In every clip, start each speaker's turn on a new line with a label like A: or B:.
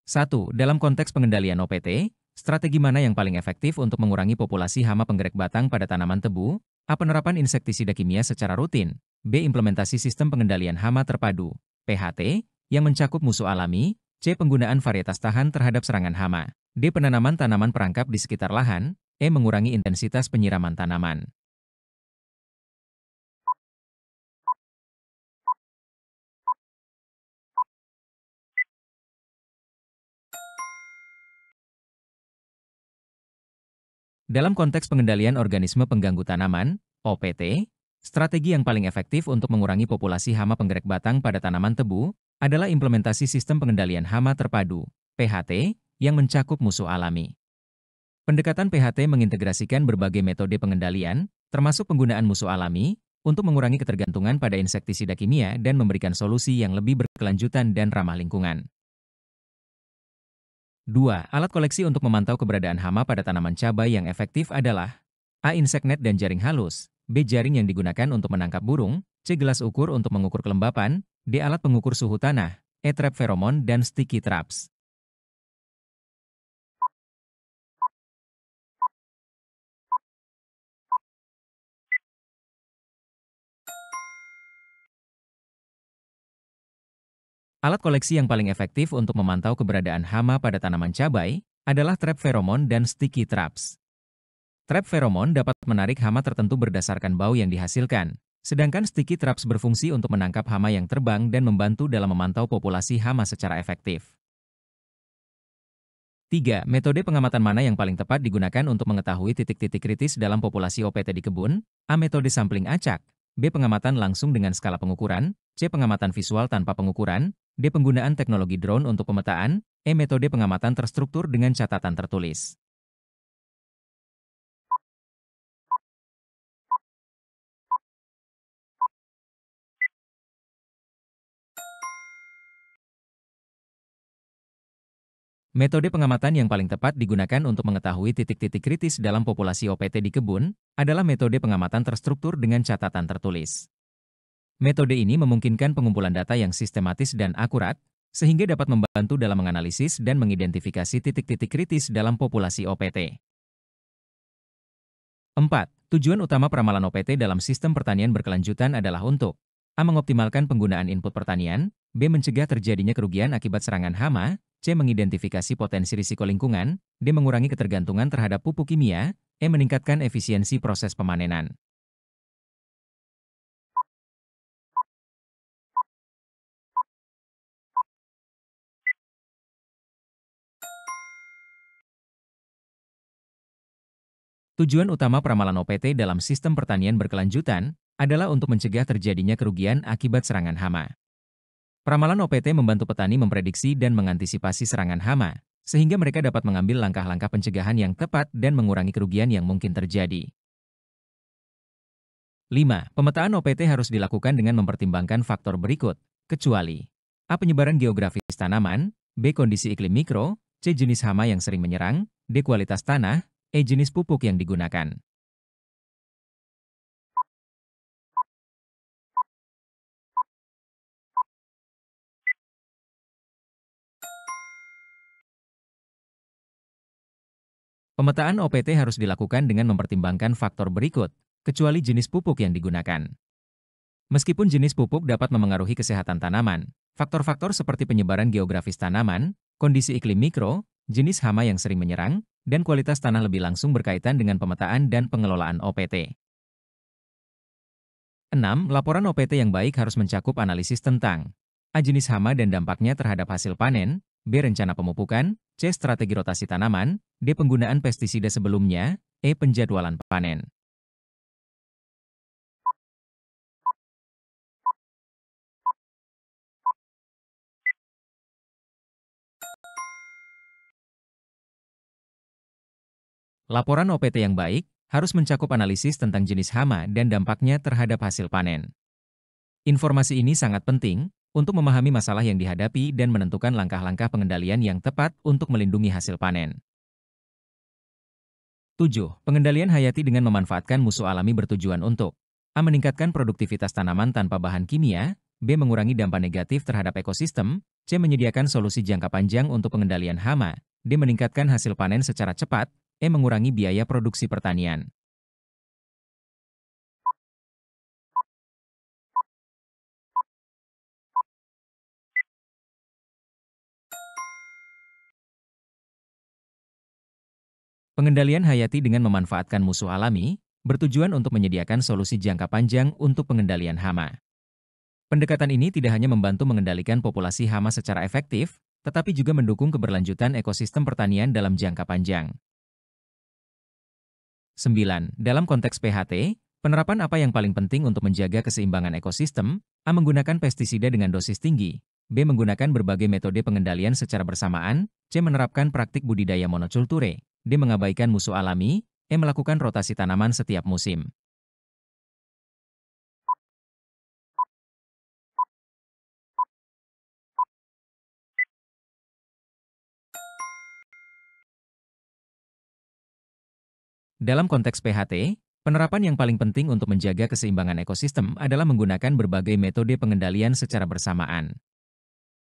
A: 1. Dalam konteks pengendalian OPT, strategi mana yang paling efektif untuk mengurangi populasi hama penggerak batang pada tanaman tebu? A. Penerapan insektisida kimia secara rutin. B. Implementasi sistem pengendalian hama terpadu (PHT) yang mencakup musuh alami. C. Penggunaan varietas tahan terhadap serangan hama. D. Penanaman tanaman perangkap di sekitar lahan. E. Mengurangi intensitas penyiraman tanaman. Dalam konteks pengendalian organisme pengganggu tanaman, OPT, strategi yang paling efektif untuk mengurangi populasi hama penggerak batang pada tanaman tebu adalah implementasi sistem pengendalian hama terpadu (PHT) yang mencakup musuh alami. Pendekatan PHT mengintegrasikan berbagai metode pengendalian, termasuk penggunaan musuh alami, untuk mengurangi ketergantungan pada insektisida kimia dan memberikan solusi yang lebih berkelanjutan dan ramah lingkungan. 2. Alat koleksi untuk memantau keberadaan hama pada tanaman cabai yang efektif adalah A. Insect net dan jaring halus. B. Jaring yang digunakan untuk menangkap burung. C. Gelas ukur untuk mengukur kelembapan. D. Alat pengukur suhu tanah. E. Trap feromon dan sticky traps. Alat koleksi yang paling efektif untuk memantau keberadaan hama pada tanaman cabai adalah trap feromon dan sticky traps. Trap feromon dapat menarik hama tertentu berdasarkan bau yang dihasilkan, sedangkan sticky traps berfungsi untuk menangkap hama yang terbang dan membantu dalam memantau populasi hama secara efektif. 3. Metode pengamatan mana yang paling tepat digunakan untuk mengetahui titik-titik kritis dalam populasi OPT di kebun? A. Metode sampling acak. B. Pengamatan langsung dengan skala pengukuran. C. Pengamatan visual tanpa pengukuran. D. Penggunaan teknologi drone untuk pemetaan. E. Metode pengamatan terstruktur dengan catatan tertulis. Metode pengamatan yang paling tepat digunakan untuk mengetahui titik-titik kritis dalam populasi OPT di kebun adalah metode pengamatan terstruktur dengan catatan tertulis. Metode ini memungkinkan pengumpulan data yang sistematis dan akurat, sehingga dapat membantu dalam menganalisis dan mengidentifikasi titik-titik kritis dalam populasi OPT. 4. Tujuan utama peramalan OPT dalam sistem pertanian berkelanjutan adalah untuk A. Mengoptimalkan penggunaan input pertanian. B. Mencegah terjadinya kerugian akibat serangan hama. C. Mengidentifikasi potensi risiko lingkungan. D. Mengurangi ketergantungan terhadap pupuk kimia. E. Meningkatkan efisiensi proses pemanenan. Tujuan utama peramalan OPT dalam sistem pertanian berkelanjutan adalah untuk mencegah terjadinya kerugian akibat serangan hama. Peramalan OPT membantu petani memprediksi dan mengantisipasi serangan hama, sehingga mereka dapat mengambil langkah-langkah pencegahan yang tepat dan mengurangi kerugian yang mungkin terjadi. 5. Pemetaan OPT harus dilakukan dengan mempertimbangkan faktor berikut, kecuali A. Penyebaran geografis tanaman. B. Kondisi iklim mikro. C. Jenis hama yang sering menyerang. D. Kualitas tanah. E. Jenis pupuk yang digunakan. Pemetaan OPT harus dilakukan dengan mempertimbangkan faktor berikut, kecuali jenis pupuk yang digunakan. Meskipun jenis pupuk dapat memengaruhi kesehatan tanaman, faktor-faktor seperti penyebaran geografis tanaman, kondisi iklim mikro, jenis hama yang sering menyerang, dan kualitas tanah lebih langsung berkaitan dengan pemetaan dan pengelolaan OPT. 6. Laporan OPT yang baik harus mencakup analisis tentang A. Jenis hama dan dampaknya terhadap hasil panen. B. Rencana pemupukan. C. Strategi rotasi tanaman. D. Penggunaan pestisida sebelumnya. E. Penjadwalan panen. Laporan OPT yang baik harus mencakup analisis tentang jenis hama dan dampaknya terhadap hasil panen. Informasi ini sangat penting untuk memahami masalah yang dihadapi dan menentukan langkah-langkah pengendalian yang tepat untuk melindungi hasil panen. 7. Pengendalian hayati dengan memanfaatkan musuh alami bertujuan untuk A. Meningkatkan produktivitas tanaman tanpa bahan kimia. B. Mengurangi dampak negatif terhadap ekosistem, C. Menyediakan solusi jangka panjang untuk pengendalian hama, D. Meningkatkan hasil panen secara cepat, E. Mengurangi biaya produksi pertanian. Pengendalian hayati dengan memanfaatkan musuh alami, bertujuan untuk menyediakan solusi jangka panjang untuk pengendalian hama. Pendekatan ini tidak hanya membantu mengendalikan populasi hama secara efektif, tetapi juga mendukung keberlanjutan ekosistem pertanian dalam jangka panjang. 9. Dalam konteks PHT, penerapan apa yang paling penting untuk menjaga keseimbangan ekosistem? A. Menggunakan pestisida dengan dosis tinggi. B. Menggunakan berbagai metode pengendalian secara bersamaan. C. Menerapkan praktik budidaya monokulture. D. Mengabaikan musuh alami. E. Melakukan rotasi tanaman setiap musim. Dalam konteks PHT, penerapan yang paling penting untuk menjaga keseimbangan ekosistem adalah menggunakan berbagai metode pengendalian secara bersamaan.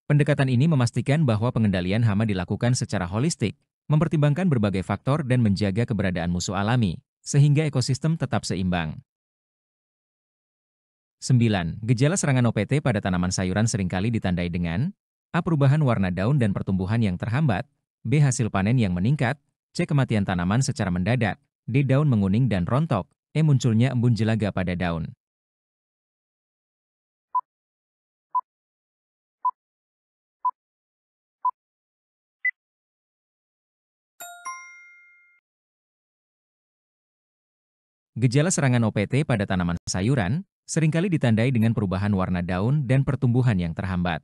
A: Pendekatan ini memastikan bahwa pengendalian hama dilakukan secara holistik, mempertimbangkan berbagai faktor dan menjaga keberadaan musuh alami, sehingga ekosistem tetap seimbang. 9. Gejala serangan OPT pada tanaman sayuran seringkali ditandai dengan A. Perubahan warna daun dan pertumbuhan yang terhambat, B. Hasil panen yang meningkat, C. Kematian tanaman secara mendadak, D. Daun menguning dan rontok, E. Munculnya embun jelaga pada daun. Gejala serangan OPT pada tanaman sayuran seringkali ditandai dengan perubahan warna daun dan pertumbuhan yang terhambat.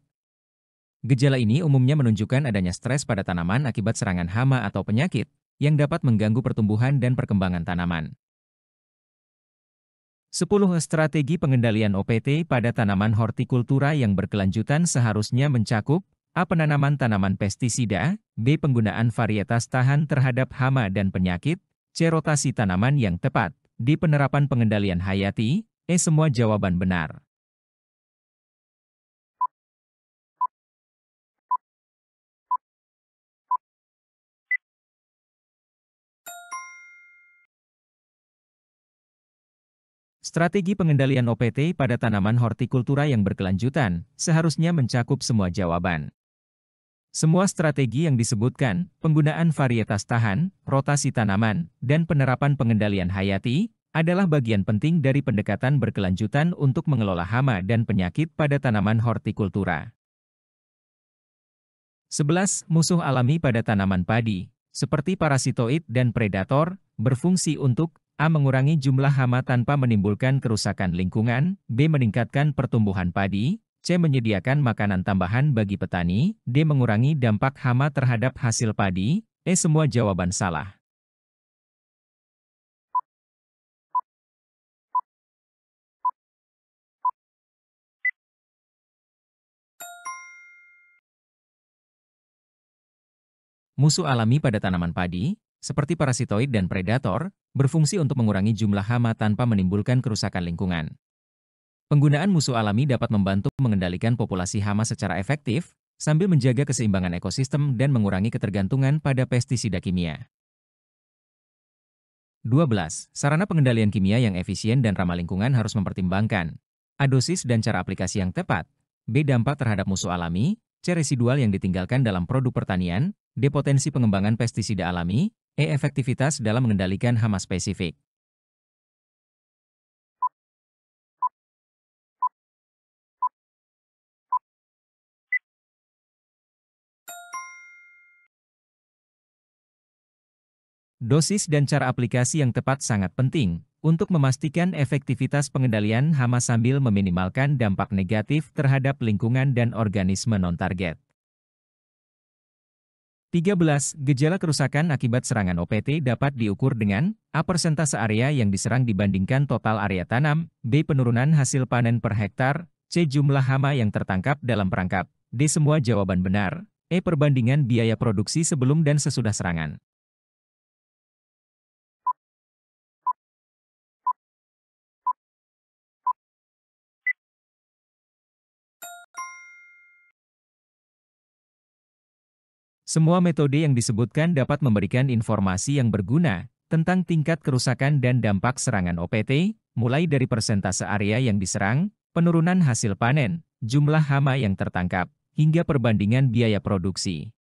A: Gejala ini umumnya menunjukkan adanya stres pada tanaman akibat serangan hama atau penyakit yang dapat mengganggu pertumbuhan dan perkembangan tanaman. 10. Strategi pengendalian OPT pada tanaman hortikultura yang berkelanjutan seharusnya mencakup A. Penanaman tanaman pestisida, B. Penggunaan varietas tahan terhadap hama dan penyakit, C. Rotasi tanaman yang tepat, D. Penerapan pengendalian hayati, E. Semua jawaban benar. Strategi pengendalian OPT pada tanaman hortikultura yang berkelanjutan seharusnya mencakup semua jawaban. Semua strategi yang disebutkan, penggunaan varietas tahan, rotasi tanaman, dan penerapan pengendalian hayati, adalah bagian penting dari pendekatan berkelanjutan untuk mengelola hama dan penyakit pada tanaman hortikultura. 11. Musuh alami pada tanaman padi, seperti parasitoid dan predator, berfungsi untuk A. Mengurangi jumlah hama tanpa menimbulkan kerusakan lingkungan, B. Meningkatkan pertumbuhan padi, C. Menyediakan makanan tambahan bagi petani, D. Mengurangi dampak hama terhadap hasil padi, E. Semua jawaban salah. Musuh alami pada tanaman padi, seperti parasitoid dan predator, berfungsi untuk mengurangi jumlah hama tanpa menimbulkan kerusakan lingkungan. Penggunaan musuh alami dapat membantu mengendalikan populasi hama secara efektif, sambil menjaga keseimbangan ekosistem dan mengurangi ketergantungan pada pestisida kimia. 12. Sarana pengendalian kimia yang efisien dan ramah lingkungan harus mempertimbangkan A. Dosis dan cara aplikasi yang tepat, B. Dampak terhadap musuh alami, C. Residual yang ditinggalkan dalam produk pertanian, D. Potensi pengembangan pestisida alami, E. Efektivitas dalam mengendalikan hama spesifik. Dosis dan cara aplikasi yang tepat sangat penting untuk memastikan efektivitas pengendalian hama sambil meminimalkan dampak negatif terhadap lingkungan dan organisme non-target. 13. Gejala kerusakan akibat serangan OPT dapat diukur dengan A. Persentase area yang diserang dibandingkan total area tanam, B. Penurunan hasil panen per hektar, C. Jumlah hama yang tertangkap dalam perangkap, D. Semua jawaban benar, E. Perbandingan biaya produksi sebelum dan sesudah serangan. Semua metode yang disebutkan dapat memberikan informasi yang berguna tentang tingkat kerusakan dan dampak serangan OPT, mulai dari persentase area yang diserang, penurunan hasil panen, jumlah hama yang tertangkap, hingga perbandingan biaya produksi.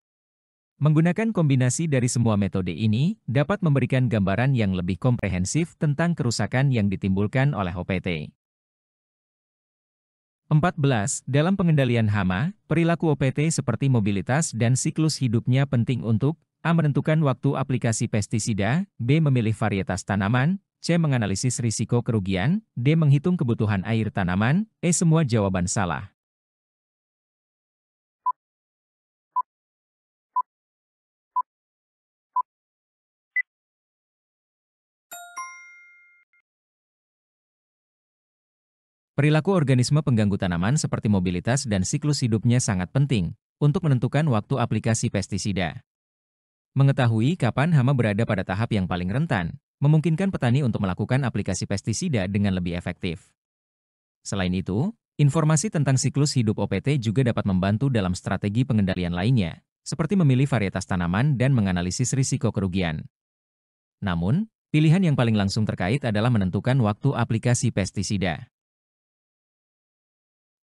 A: Menggunakan kombinasi dari semua metode ini dapat memberikan gambaran yang lebih komprehensif tentang kerusakan yang ditimbulkan oleh OPT. 14. Dalam pengendalian hama, perilaku OPT seperti mobilitas dan siklus hidupnya penting untuk A. Menentukan waktu aplikasi pestisida, B. Memilih varietas tanaman, C. Menganalisis risiko kerugian, D. Menghitung kebutuhan air tanaman, E. Semua jawaban salah. Perilaku organisme pengganggu tanaman seperti mobilitas dan siklus hidupnya sangat penting untuk menentukan waktu aplikasi pestisida. Mengetahui kapan hama berada pada tahap yang paling rentan, memungkinkan petani untuk melakukan aplikasi pestisida dengan lebih efektif. Selain itu, informasi tentang siklus hidup OPT juga dapat membantu dalam strategi pengendalian lainnya, seperti memilih varietas tanaman dan menganalisis risiko kerugian. Namun, pilihan yang paling langsung terkait adalah menentukan waktu aplikasi pestisida.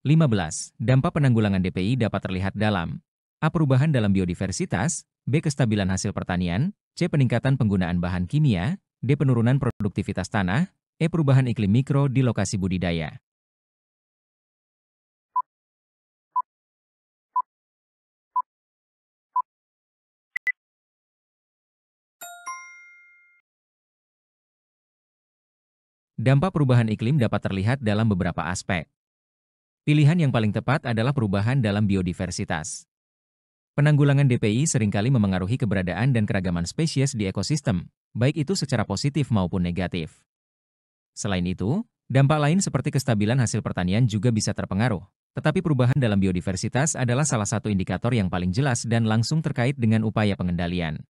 A: 15. Dampak penanggulangan DPI dapat terlihat dalam A. Perubahan dalam biodiversitas, B. Kestabilan hasil pertanian, C. Peningkatan penggunaan bahan kimia, D. Penurunan produktivitas tanah, E. Perubahan iklim mikro di lokasi budidaya. Dampak perubahan iklim dapat terlihat dalam beberapa aspek. Pilihan yang paling tepat adalah perubahan dalam biodiversitas. Penanggulangan DPI seringkali memengaruhi keberadaan dan keragaman spesies di ekosistem, baik itu secara positif maupun negatif. Selain itu, dampak lain seperti kestabilan hasil pertanian juga bisa terpengaruh. Tetapi perubahan dalam biodiversitas adalah salah satu indikator yang paling jelas dan langsung terkait dengan upaya pengendalian.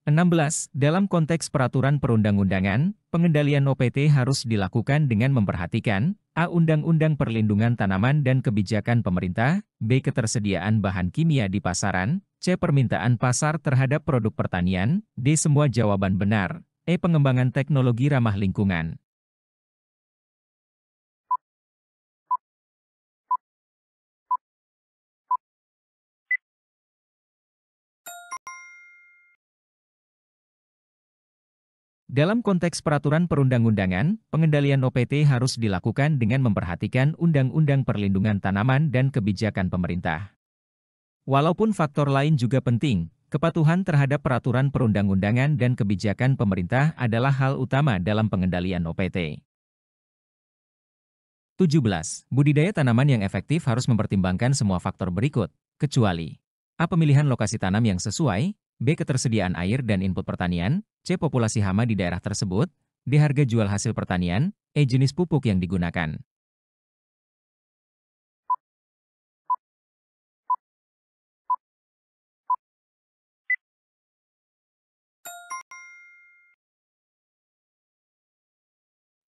A: 16. Dalam konteks peraturan perundang-undangan, pengendalian OPT harus dilakukan dengan memperhatikan A. Undang-undang Perlindungan Tanaman dan Kebijakan Pemerintah, B. Ketersediaan bahan kimia di pasaran, C. Permintaan pasar terhadap produk pertanian, D. Semua jawaban benar, E. Pengembangan teknologi ramah lingkungan. Dalam konteks peraturan perundang-undangan, pengendalian OPT harus dilakukan dengan memperhatikan Undang-Undang Perlindungan Tanaman dan Kebijakan Pemerintah. Walaupun faktor lain juga penting, kepatuhan terhadap peraturan perundang-undangan dan kebijakan pemerintah adalah hal utama dalam pengendalian OPT. 17. Budidaya tanaman yang efektif harus mempertimbangkan semua faktor berikut, kecuali A. Pemilihan lokasi tanam yang sesuai, B. Ketersediaan air dan input pertanian, C. Populasi hama di daerah tersebut, D. Harga jual hasil pertanian, E. Jenis pupuk yang digunakan.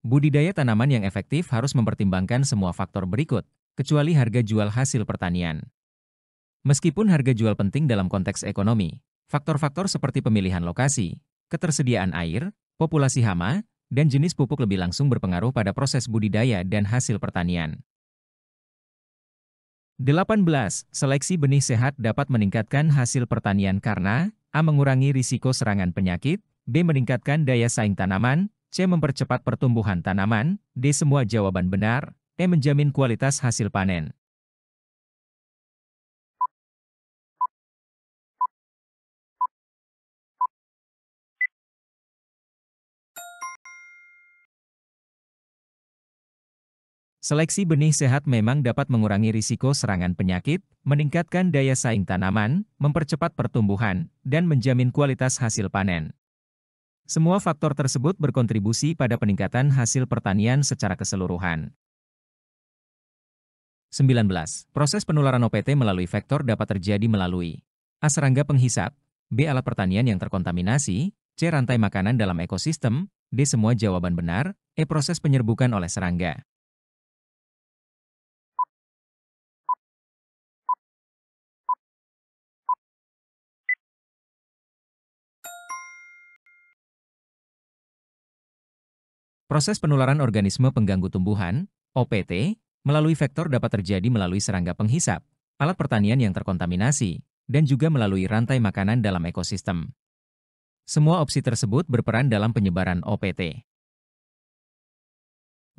A: Budidaya tanaman yang efektif harus mempertimbangkan semua faktor berikut, kecuali harga jual hasil pertanian. Meskipun harga jual penting dalam konteks ekonomi, faktor-faktor seperti pemilihan lokasi, ketersediaan air, populasi hama, dan jenis pupuk lebih langsung berpengaruh pada proses budidaya dan hasil pertanian. 18. Seleksi benih sehat dapat meningkatkan hasil pertanian karena A. Mengurangi risiko serangan penyakit, B. Meningkatkan daya saing tanaman, C. Mempercepat pertumbuhan tanaman, D. Semua jawaban benar, E. Menjamin kualitas hasil panen. Seleksi benih sehat memang dapat mengurangi risiko serangan penyakit, meningkatkan daya saing tanaman, mempercepat pertumbuhan, dan menjamin kualitas hasil panen. Semua faktor tersebut berkontribusi pada peningkatan hasil pertanian secara keseluruhan. 19. Proses penularan OPT melalui vektor dapat terjadi melalui A. Serangga penghisap, B. Alat pertanian yang terkontaminasi, C. Rantai makanan dalam ekosistem, D. Semua jawaban benar, E. Proses penyerbukan oleh serangga. Proses penularan organisme pengganggu tumbuhan, OPT, melalui vektor dapat terjadi melalui serangga penghisap, alat pertanian yang terkontaminasi, dan juga melalui rantai makanan dalam ekosistem. Semua opsi tersebut berperan dalam penyebaran OPT.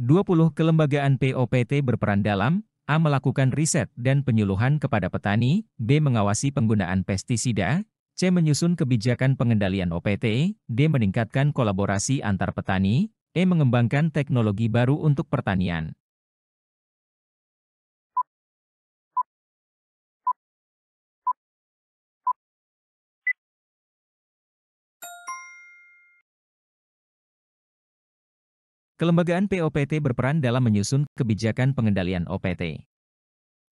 A: 20 kelembagaan POPT berperan dalam A. Melakukan riset dan penyuluhan kepada petani, B. Mengawasi penggunaan pestisida, C. Menyusun kebijakan pengendalian OPT, D. Meningkatkan kolaborasi antar petani, E. Mengembangkan teknologi baru untuk pertanian. Kelembagaan POPT berperan dalam menyusun kebijakan pengendalian OPT.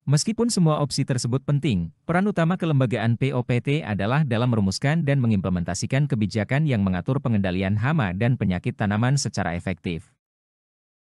A: Meskipun semua opsi tersebut penting, peran utama kelembagaan POPT adalah dalam merumuskan dan mengimplementasikan kebijakan yang mengatur pengendalian hama dan penyakit tanaman secara efektif.